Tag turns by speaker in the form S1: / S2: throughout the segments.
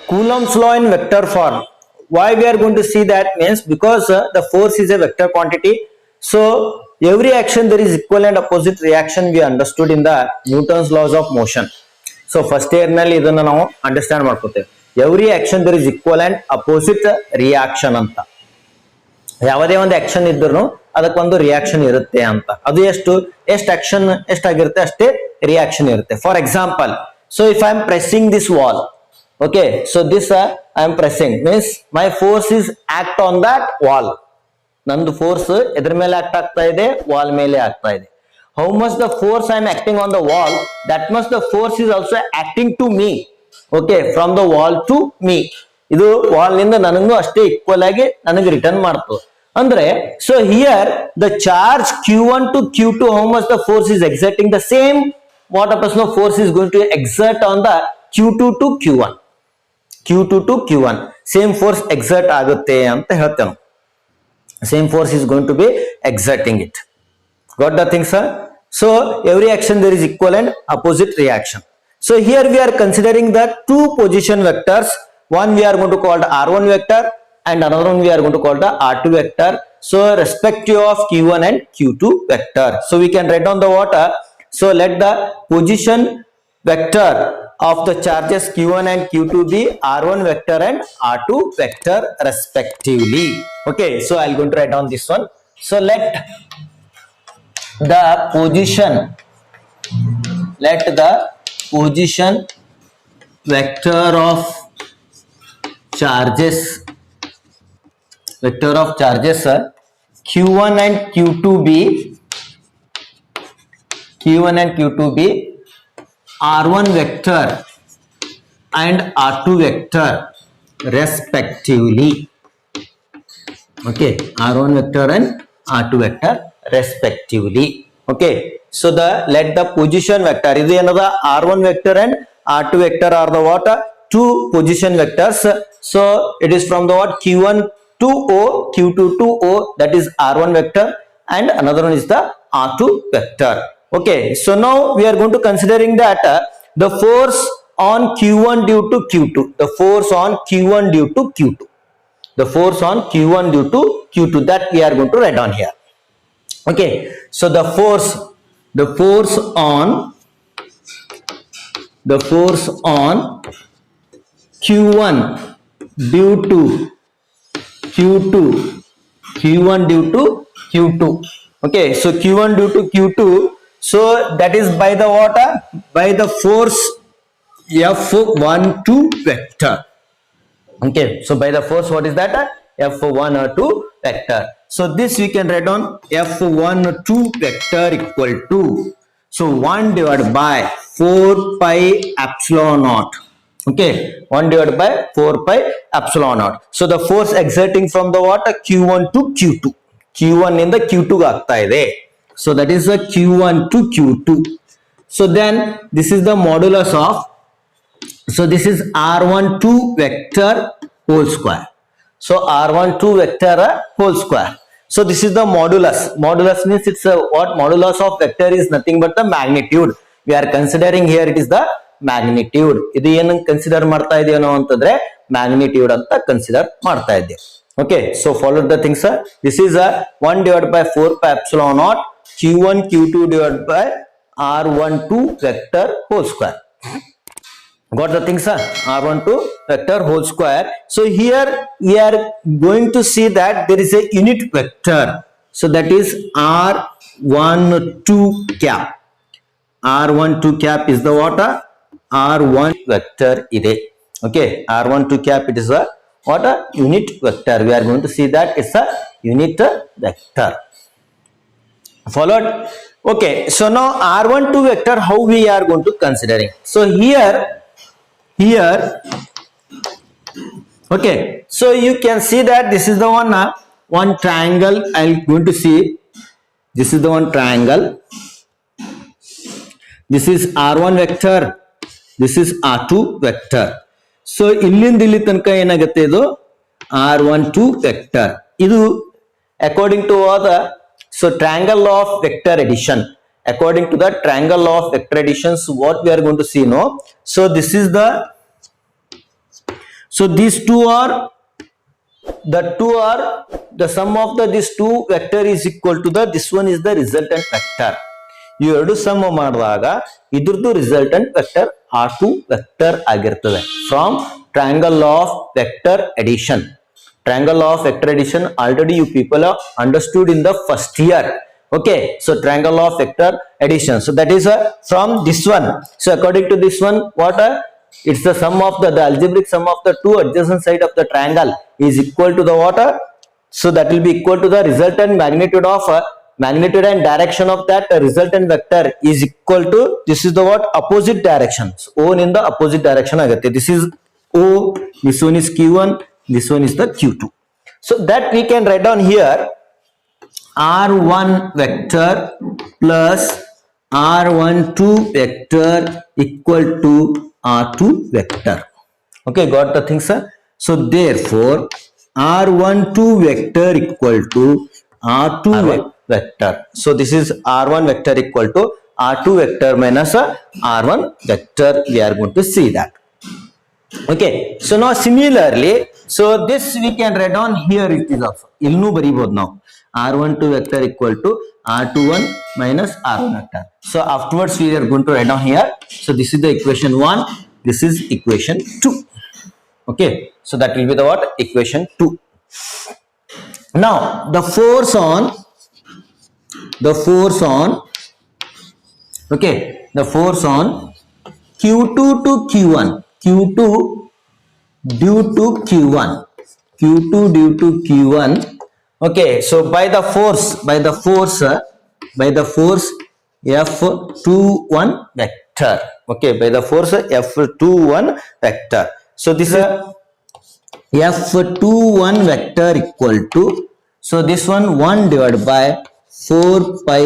S1: Coulomb's law in vector form. Why we are going to see that means because the force is a vector quantity. So every action there is equal and opposite reaction we understood in the Newton's laws of motion. So first year ನಲ್ಲಿ ಇದನ್ನ ನಾವು understand ಮಾಡ್ಕೋತೇವೆ. Every action there is equal and opposite reaction ಅಂತ. ಯಾವುದೇ ಒಂದು action ಇದ್ರೂ ಅದಕ್ಕೊಂದು reaction ಇರುತ್ತೆ ಅಂತ. ಅದು ಎಷ್ಟು ಆಕ್ಷನ್ ಎಷ್ಟಾಗಿರುತ್ತೆ ಅಷ್ಟೇ ರಿಯಾಕ್ಷನ್ ಇರುತ್ತೆ. For example, so if I am pressing this wall, okay, so this I am pressing means my force is act on that wall. ನಂದು ಫೋರ್ಸ್ ಎದ್ರ ಮೇಲೆ ಆಕ್ಟ್ ಆಗ್ತಾ ಇದೆ, ವಾಲ್ ಮೇಲೆ ಆಗ್ತಾ ಇದೆ. How much the force I am acting on the wall, that much the force is also acting to me. Okay, from the wall to me. ಇದು wall ನಿಂದ ನನಗೂ ಅಷ್ಟೇ ಈಕ್ವಲ್ ಆಗಿ ನನಗೆ ರಿಟರ್ನ್ ಮಾಡ್ತದೆ. ಅಂದ್ರೆ so here the charge q1 to q2, how much the force is exerting, the same what a person of force is going to exert on the q2 to q1. q2 to q1 same force exert ಆಗುತ್ತೆ ಅಂತ ಹೇಳ್ತೇವೆ. Same force is going to be exerting it. Got the thing, sir? So every action there is equal and opposite reaction. So here we are considering the two position vectors. One we are going to call the r1 vector and another one we are going to call the r2 vector. So respective of q1 and q2 vector. So we can write down the water. So let the position vector of the charges q1 and q2 be r1 vector and r2 vector respectively. Okay, so I'll going to write down this one. So let the position vector of charges q1 and q2 be r1 vector and r2 vector respectively. Okay, r1 vector and r2 vector respectively. Okay, so let the position vector is another r1 vector and r2 vector are the what two position vectors. So it is from the what q1 to o, q2 to o, that is r1 vector, and another one is the r2 vector. Okay, so now we are going to considering that the force on q1 due to q2, the force on q1 due to q2, the force on q1 due to q2, that we are going to write down here. Okay, so the force on q1 due to q2. Okay, so q1 due to q2, so that is by the what, by the force f12 vector. Okay, so by the force what is that, f12 vector. So this we can write down f12 vector equal to, so 1 divided by 4 pi epsilon naught. Okay, 1 divided by 4 pi epsilon naught. So the force exerting from the what, q1 to q2, q1 in the q2 ಆಗ್ತಾ ಇದೆ. So that is the q1 to q2. So then this is the modulus of, so this is r12 vector whole square. So r12 vector whole square. So this is the modulus. Modulus means it's a what, modulus of vector is nothing but the magnitude. We are considering here it is the magnitude. ಇದು ಏನು consider ಮಾಡ್ತಾ ಇದೆಯೋ ಅಂತಂದ್ರೆ magnitude ಅಂತ consider ಮಾಡ್ತಾ ಇದ್ದೇವೆ. Okay, so follow the things, sir. This is a 1 divided by 4 pi epsilon naught q1 q2 divided by r12 vector whole square. Got the things, sir? r12 vector whole square. So here we are going to see that there is a unit vector. So that is r12 cap. r12 cap is the what? r1 vector ide. Okay, r12 cap, it is a what, a unit vector. We are going to see that it's a unit vector. Followed? Okay, so now r12 vector, how we are going to considering? So here, okay, so you can see that this is the one triangle. I'm going to see, this is the one triangle. This is r1 vector, this is r2 vector. So ಇಲ್ಲಿಂದ ಇಲ್ಲಿ ತನಕ ಏನಾಗುತ್ತೆ, ಇದು r12 vector. ಇದು according to the so triangle of vector addition, according to the triangle of vector additions, what we are going to see now. So this is the So these two are the sum of these two vector is equal to this one is the resultant vector. You ಎರಡು some ಮಾಡಿದಾಗ ಇದ್ರದ್ದು resultant vector R2 vector ಆಗಿರ್ತದೆ from triangle of vector addition. Triangle of vector addition already you people have understood in the first year. Okay, so triangle of vector addition, so that is from this one. So according to this one, what it's the sum of the algebraic sum of the two adjacent side of the triangle is equal to the what, so that will be equal to the resultant magnitude of magnitude and direction of that resultant vector is equal to, this is the what, opposite direction. So O in the opposite direction agutte. This is O, this one is Q1, this one is the Q2. So that we can write down here R1 vector plus R12 vector equal to R2 vector. Okay, got the thing, sir? So therefore R12 vector equal to R2 vector. So this is R1 vector equal to R2 vector minus R1 vector. We are going to see that. Okay, so now similarly, so this we can write down here, it is also ilnu baribod now R12 vector equal to R21 minus R1 vector. So afterwards we are going to write down here. So this is the equation 1, this is equation 2. Okay, so that will be the what, equation 2. Now the force on okay, the force on Q2 to Q1, Q2 due to Q1, Q2 due to Q1. Okay, so by the force F21 vector. Okay, by the force F21 vector. So this is F21 vector equal to, so this one 1 divided by 4 pi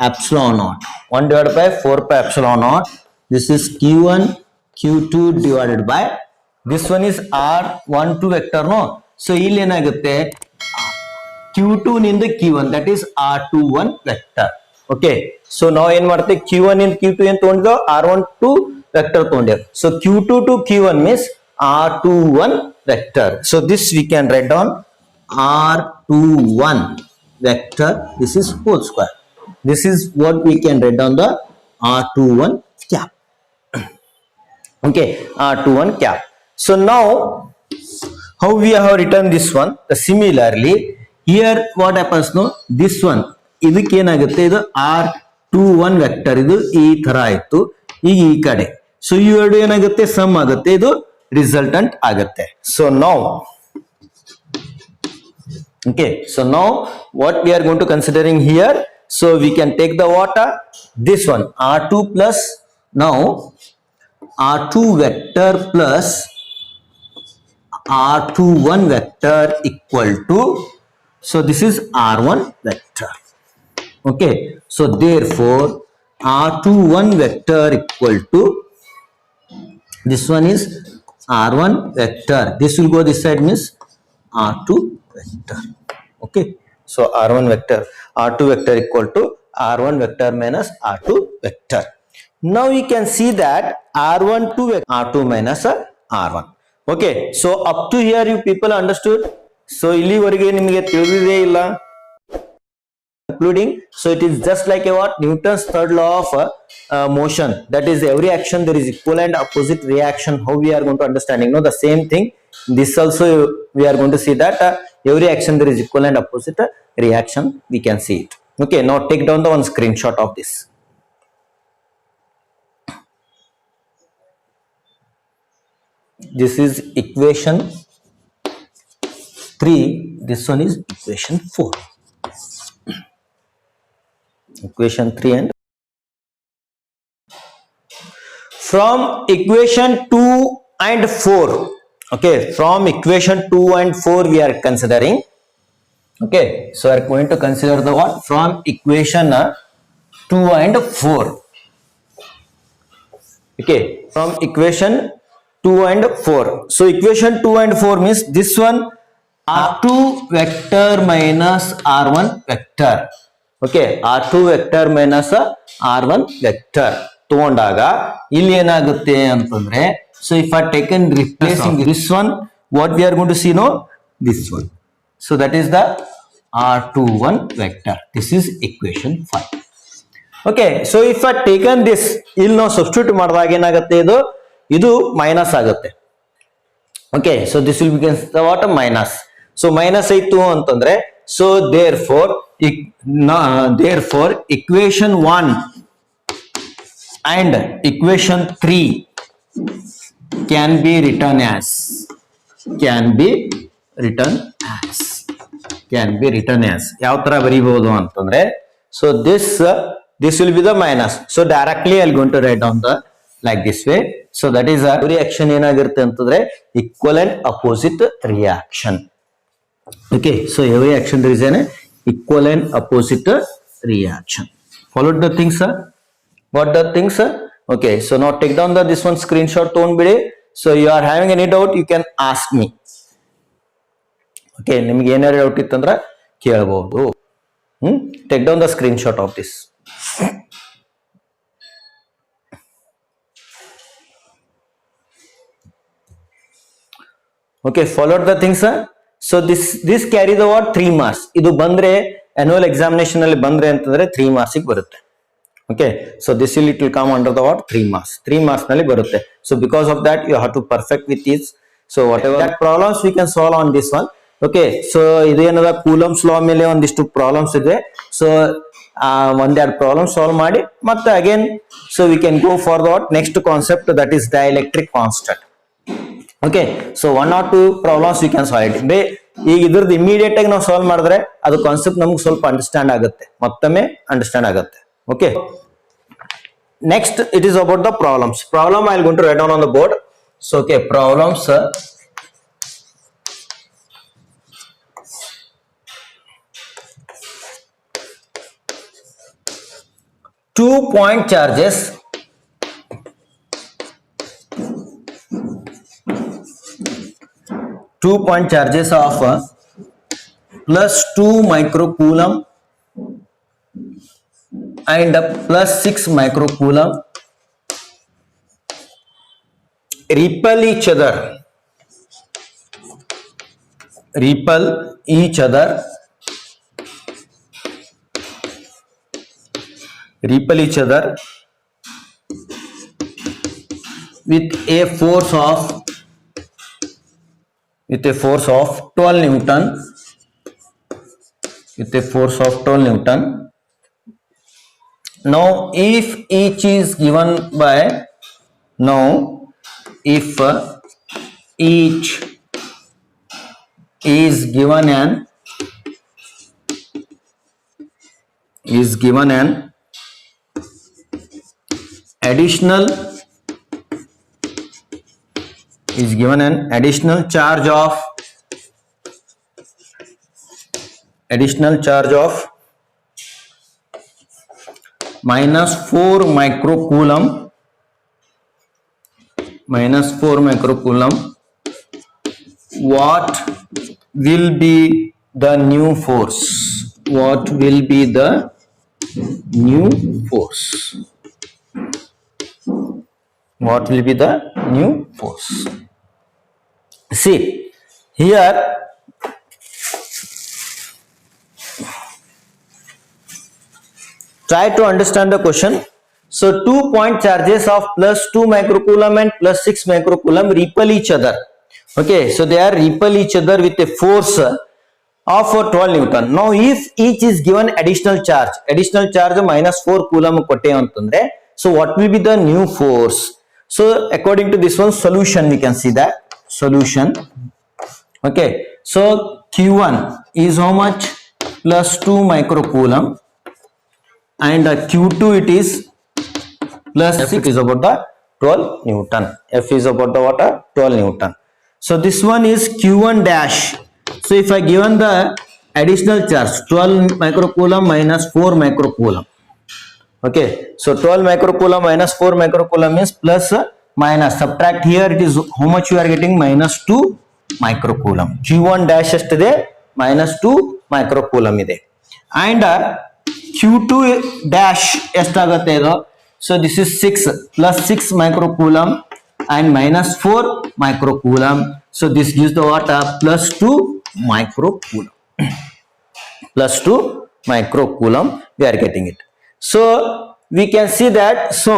S1: epsilon naught, 1 divided by 4 pi epsilon naught. This is Q1 Q2 divided by, this one is R12 vector, no? So ಇಲ್ಲಿ ಏನಾಗುತ್ತೆ Q2 ನಿಂದ Q1, that is R21 vector. Okay, so ನಾವು ಏನ್ ಮಾಡ್ತೇವೆ, Q1 ಇಂದ Q2 ಏನ್ ತಗೊಂಡಿದ್ದೇವೆ, R12 vector ತಗೊಂಡೇವೆ. So Q2 to Q1 means R21 vector. So this we can write down R21 vector, this is whole square. This is what we can write down the R21 cap. Okay, R21 cap. So now how we have written this one, similarly here what happens, no, this one ಇದಕ್ಕೆ ಏನಾಗುತ್ತೆ, ಇದು R21 vector, ಇದು ಈ ತರ ಆಯ್ತು, ಈಗ ಈ ಕಡೆ, ಸೊ ಈ ಎರಡು ಏನಾಗುತ್ತೆ, ಸಮ್ ಆಗುತ್ತೆ, ಇದು ರಿಸಲ್ಟೆಂಟ್ ಆಗುತ್ತೆ. So now okay, so now what we are going to considering here, so we can take the water, this one R2 plus, now R2 vector plus R21 vector equal to, so this is R1 vector. Okay, so therefore R21 vector equal to, this one is R1 vector, this will go this side, means R2 vector. Okay, so R1 vector, R2 vector equal to R1 vector minus R2 vector. Now we can see that R12 R2 minus R1. Okay, so up to here you people understood. So ಇಲ್ಲಿವರೆಗೆ ನಿಮಗೆ ತಿಳಿದಿದೆ ಇಲ್ಲ, including, so it is just like a what, Newton's third law of motion, that is every action there is equal and opposite reaction. How we are going to understanding, no, the same thing this also we are going to see that every action there is equal and opposite reaction, we can see it. Okay, now take down the one screenshot of this. This is equation 3, this one is equation 4. Equation 3 and from equation 2 and 4. Okay, from equation 2 and 4 we are considering. Okay, so we are going to consider the what, from equation 2 and 4. Okay, from equation 2 and 4. So equation 2 and 4 means this one R2 vector minus R1 vector. Okay, R2 vector minus R1 vector ತಗೊಂಡಾಗ ಇಲ್ಲಿ ಏನಾಗುತ್ತೆ ಅಂತಂದ್ರೆ, so if I taken replacing this one what we are going to see now? This one. So that is the R21 vector. This is equation 5. Okay, so if I taken this, ಇಲ್ಲಿ ನಾವು substitute ಮಾಡಿದಾಗ ಏನಾಗುತ್ತೆ, ಇದು minus ಆಗುತ್ತೆ. Okay, so this will become what? A minus. So minus ಆಯ್ತು ಅಂತಂದ್ರೆ, so therefore equation 1 and equation 3 can be written as ಯಾವ ತರ ಬರೀಬಹುದು ಅಂತಂದ್ರೆ, so this will be the minus. So directly I'll going to write down the like this way. So that is a reaction ಏನಾಗಿರುತ್ತೆ ಅಂತಂದ್ರೆ equivalent opposite reaction. Okay, so every action there is an equivalent opposite reaction. Followed the things, sir? What the things, sir? Okay, so now take down this one screenshot ತೊಗೊಂಡ್ಬಿಡಿ. So you are having any doubt, you can ask me. Okay, ನಿಮಗೆ ಏನಾರ doubt ಇತ್ತಂದ್ರೆ ಕೇಳಬಹುದು. Take down the screenshot of this. Okay, followed the things, sir? So this carry the what? 3 marks. ಇದು ಬಂದ್ರೆ annual examination ಅಲ್ಲಿ ಬಂದ್ರೆ ಅಂತಂದ್ರೆ 3 marks ಗೆ ಬರುತ್ತೆ. Okay, so this it will come under the what? 3 marks. 3 marks ನಲ್ಲಿ ಬರುತ್ತೆ. So because of that you have to perfect with this. So whatever that problems we can solve on this one. Okay, so ಇದು ಏನದ coulombs ಲಾ ಮೇಲೆ ಒಂದಿಷ್ಟು problems ಇದೆ. So ಒಂದೆರಡು problem solve ಮಾಡಿ ಮತ್ತೆ again so we can go for the next concept, that is dielectric constant. Okay, so 1 or 2 problems we can solve it. ಈಗ ಇದ್ರದ್ದು ಇಮಿಡಿಯೇಟ್ ಆಗಿ ನಾವು ಸಾಲ್ವ್ ಮಾಡಿದ್ರೆ ಅದು ಕಾನ್ಸೆಪ್ಟ್ ನಮ್ಗೆ ಸ್ವಲ್ಪ ಅಂಡರ್ಸ್ಟ್ಯಾಂಡ್ ಆಗುತ್ತೆ, ಮತ್ತೊಮ್ಮೆ ಅಂಡರ್ಸ್ಟ್ಯಾಂಡ್ ಆಗುತ್ತೆ. Okay, next it is about the problems. Problem I am going to write down on the board. So okay, problems 2-point charges of plus 2 microcoulomb and plus 6 microcoulomb repel each other with a force of 12 Newton. Now if each is given by if each is given an additional charge of minus 4 microcoulomb, what will be the new force? See here, try to understand the question. So 2-point charges of plus 2 microcoulomb and plus 6 microcoulomb repel each other. Okay, so they are repel each other with a force of 12 Newton. Now if each is given additional charge minus 4 coulomb kotte antandre, so what will be the new force? So according to this one solution, we can see that solution. Okay, so Q1 is how much? Plus 2 microcoulomb, and Q2 it is plus 6. It is about the 12 Newton. F is about the what? 12 Newton. So this one is Q1 dash. So if I given the additional charge 12 microcoulomb minus 4 microcoulomb. Okay, so 12 microcoulomb minus 4 microcoulomb means plus minus. Subtract here, it is how much you are getting? Minus 2 microcoulomb. Q1 dash ಎಷ್ಟಿದೆ? minus 2 microcoulomb ಇದೆ. And Q2 dash ಎಷ್ಟಾಗುತ್ತೆ ಇದು? So this is 6 plus 6 microcoulomb and minus 4 microcoulomb. So this gives the what? Plus 2 microcoulomb. Plus 2 microcoulomb, we are getting it. So we can see that. So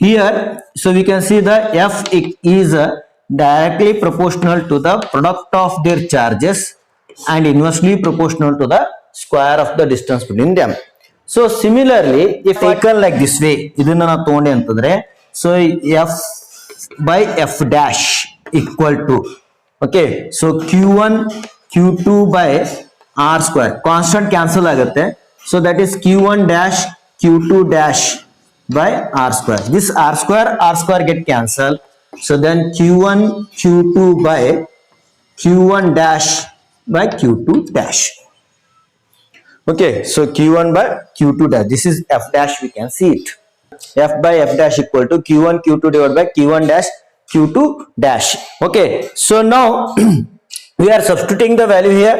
S1: here, so we can see the F is directly proportional to the product of their charges and inversely proportional to the square of the distance between them. So similarly, if taken like this way, ಇದನ್ನ ನಾವು ತಗೊಂಡೆ ಅಂತಂದ್ರೆ, so F by F dash equal to, okay, so Q1 Q2 by R square, constant cancel ಆಗುತ್ತೆ, so that is Q1 dash Q2 dash by R square. This R square get cancelled, so then Q1 Q2 by Q1 dash by Q2 dash. Okay, so Q1 by Q2 dash, this is F dash, we can see it. F by F dash equal to Q1 Q2 divided by Q1 dash Q2 dash. Okay, so now we are substituting the value here.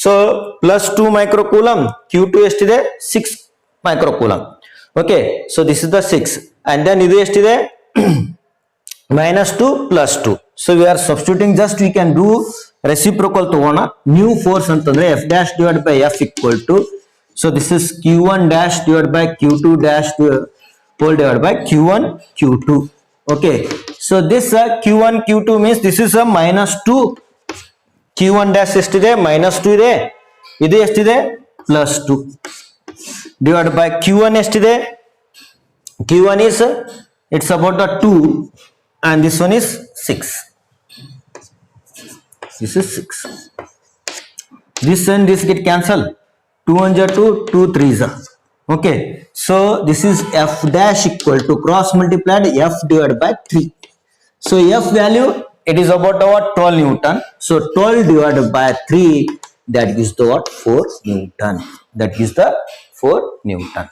S1: So plus 2 microcoulomb, Q2 ಎಷ್ಟಿದೆ 6 microcoulomb. Okay, so this is the 6, and then ಇದು ಎಷ್ಟಿದೆ minus 2 plus 2. So we are substituting, just we can do reciprocal ತಗೋಣ. New force ಅಂತಂದ್ರೆ F dash divided by F equal to, so this is Q1 dash divided by Q2 dash whole divided by Q1 Q2. Okay, so this Q1 Q2 means this is a minus 2, Q1 dash ಎಷ್ಟಿದೆ minus 2 ಇದೆ, ಇದು ಎಷ್ಟಿದೆ plus 2 divided by Q1 ಎಷ್ಟಿದೆ, Q1 is it's about the 2 and this one is 6. This is 6. This and this get cancelled. 2 1 2, 2 3. Okay, so this is F dash equal to cross multiplied F divided by 3. So F value, it is about our 12 Newton. So 12 divided by 3, that gives the what? 4 Newton. That gives the 4 Newton.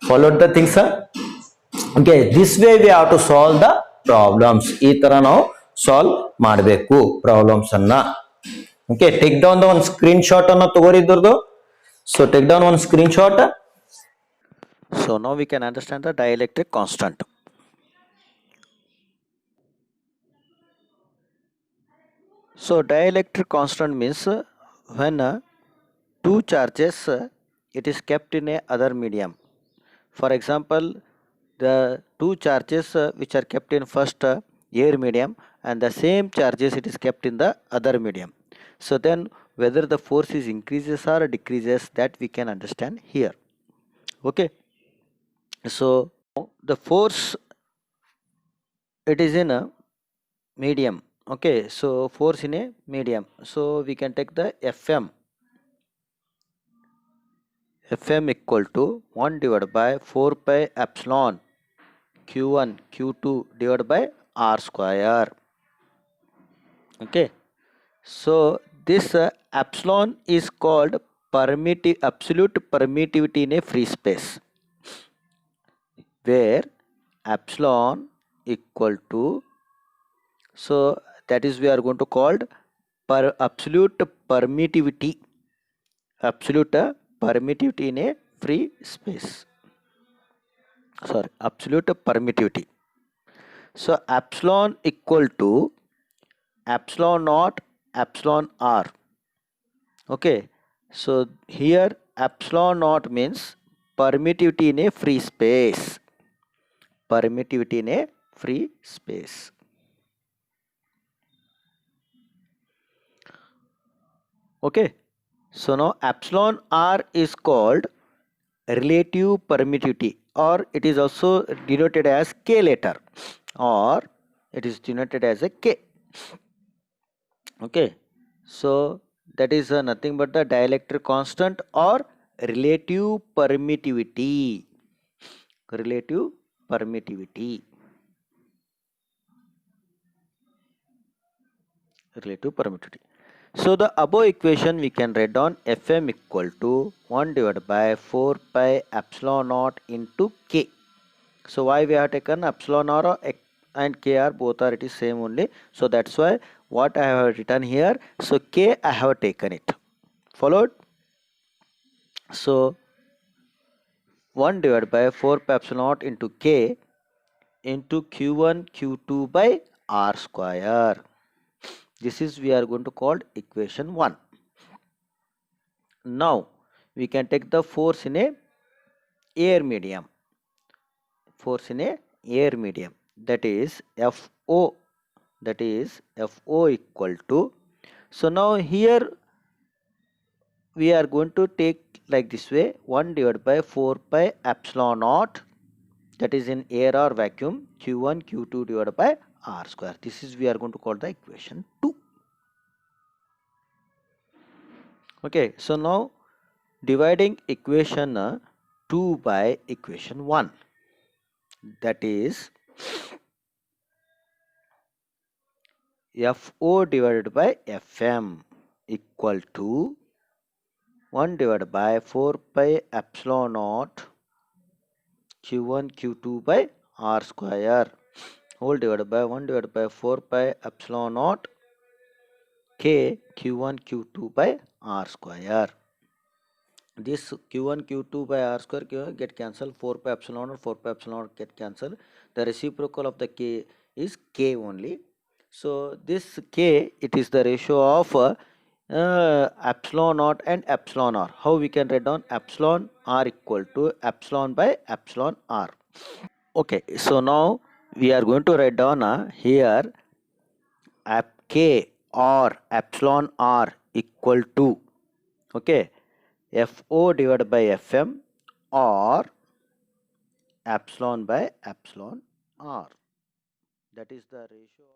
S1: Followed the things, sir? Okay, this way we have to solve the problems. ಈ ತರ ನಾವು solve ಮಾಡಬೇಕು problems ಅನ್ನ. Okay, take down the one screenshot ಅನ್ನ ತಗೋರಿದ್ದರ್ದು. So take down one screenshot.
S2: So now we can understand the dielectric constant. So dielectric constant means when two charges it is kept in a other medium. For example, the two charges which are kept in first air medium and the same charges it is kept in the other medium. So then whether the force is increases or decreases, that we can understand here. Okay, so the force it is in a medium. Okay, so force in a medium, so we can take the Fm equal to 1 divided by 4 pi epsilon Q1 Q2 divided by R square. Okay, so this epsilon is called absolute permittivity in a free space, where epsilon equal to, so that is we are going to call absolute permittivity in a free space. Sorry, absolute permittivity. So epsilon equal to epsilon naught epsilon r. Okay, so here epsilon naught means permittivity in a free space. Permittivity in a free space. Okay, so now epsilon r is called relative permittivity, or it is also denoted as K later, or it is denoted as a K. Okay, so that is nothing but the dielectric constant or relative permittivity. Relative permittivity. Relative permittivity. So the above equation we can write down Fm equal to 1 divided by 4 pi epsilon naught into K. So why we have taken epsilon naught and K are both are it is same only. So that's why what I have written here. So K I have taken it. Followed. So 1 divided by 4 pi epsilon naught into K into Q1 Q2 by r square. This is we are going to call equation 1. Now we can take the force in a air medium. Force in a air medium, that is FO, that is FO equal to, so now here we are going to take like this way, 1 divided by 4 pi epsilon naught, that is in air or vacuum, Q1 Q2 divided by r square. This is we are going to call the equation 2. Okay, so now dividing equation 2 by equation 1, that is FO divided by FM equal to 1 divided by 4 pi epsilon naught Q1 Q2 by r square whole divided by 1 divided by 4 pi epsilon naught K Q1 Q2 by r square. This Q1 Q2 by r square get cancelled, 4 pi epsilon naught 4 pi epsilon naught get cancelled. The reciprocal of the K is K only. So this K, it is the ratio of epsilon naught and epsilon r. How we can write down epsilon r equal to epsilon by epsilon r. Okay, so now we are going to write down here K or epsilon r equal to, okay, FO divided by FM or epsilon by epsilon r. That is the ratio.